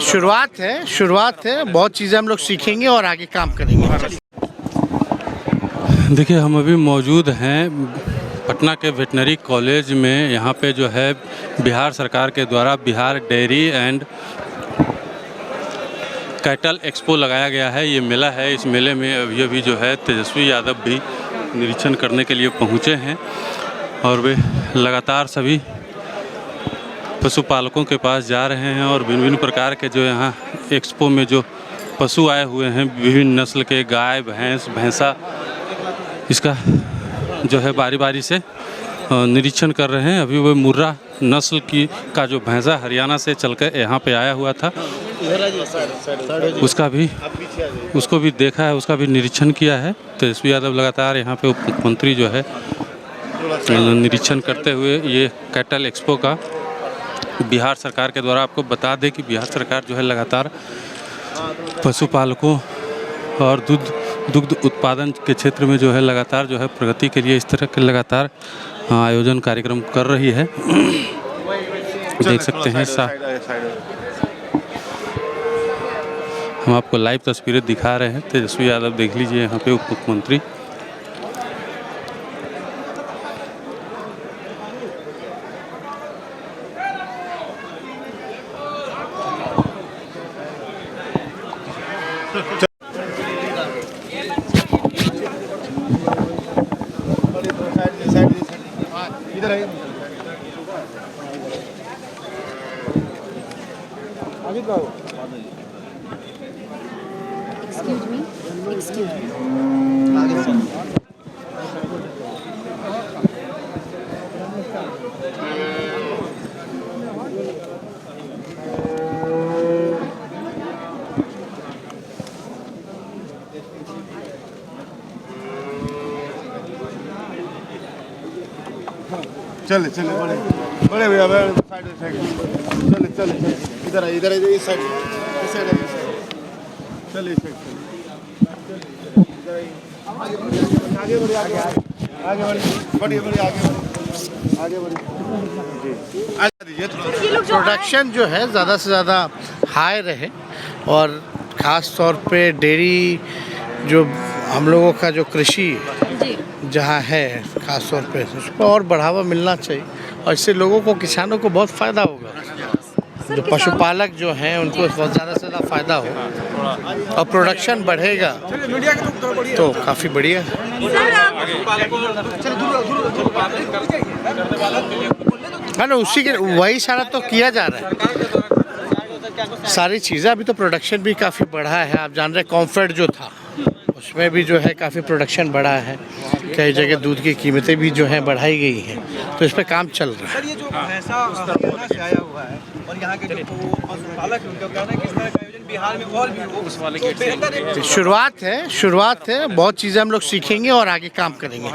शुरुआत है। बहुत चीज़ें हम लोग सीखेंगे और आगे काम करेंगे। देखिए, हम अभी मौजूद हैं पटना के वेटनरी कॉलेज में। यहाँ पे जो है बिहार सरकार के द्वारा Bihar dairy and cattle expo लगाया गया है। ये मेला है। इस मेले में अभी जो है तेजस्वी यादव भी निरीक्षण करने के लिए पहुँचे हैं और वे लगातार सभी पशुपालकों के पास जा रहे हैं और भिन्न भिन्न प्रकार के जो यहाँ एक्सपो में जो पशु आए हुए हैं, विभिन्न नस्ल के गाय, भैंस, भैंसा, इसका जो है बारी बारी से निरीक्षण कर रहे हैं। अभी वो मुर्रा नस्ल का जो भैंसा हरियाणा से चलकर यहाँ पे आया हुआ था, उसको भी देखा है, उसका भी निरीक्षण किया है। तेजस्वी यादव लगातार यहाँ पे उप मुख्यमंत्री जो है निरीक्षण करते हुए ये कैटल एक्सपो का बिहार सरकार के द्वारा, आपको बता दें कि बिहार सरकार जो है लगातार पशुपालकों और दुग्ध उत्पादन के क्षेत्र में जो है लगातार जो है प्रगति के लिए इस तरह के लगातार आयोजन कार्यक्रम कर रही है। देख सकते हैं हम आपको लाइव तस्वीरें दिखा रहे हैं। तेजस्वी यादव देख लीजिए यहाँ पे उप मुख्यमंत्री। इधर आइए। Excuse me. चले बड़े भैया साइड चले इधर इस साइड चले इस साइड आगे बढ़िए। प्रोडक्शन जो है ज़्यादा से ज़्यादा हाई रहे और ख़ास तौर पे डेयरी जो हम लोगों का जो कृषि जहाँ है ख़ास तौर पे उसको और बढ़ावा मिलना चाहिए और इससे लोगों को, किसानों को बहुत फ़ायदा होगा। जो पशुपालक जो हैं उनको बहुत ज़्यादा से ज़्यादा फ़ायदा हो और प्रोडक्शन बढ़ेगा तो काफ़ी बढ़िया है ना। उसी के वही सारा तो किया जा रहा है, सारी चीज़ें। अभी तो प्रोडक्शन भी काफ़ी बढ़ा है। आप जान रहे कॉम्फर्ट जो था उसमें भी जो है काफ़ी प्रोडक्शन बढ़ा है। कई जगह दूध की कीमतें भी जो हैं बढ़ाई गई हैं, तो इस पर काम चल रहा है। सर, ये जो भैंसा हरियाणा से आया हुआ है और यहाँ के जो पशुपालक हैं उनका कहना है कि इस तरह का आयोजन बिहार में और भी हो उस वाले के शुरुआत है। बहुत चीज़ें हम लोग सीखेंगे और आगे काम करेंगे।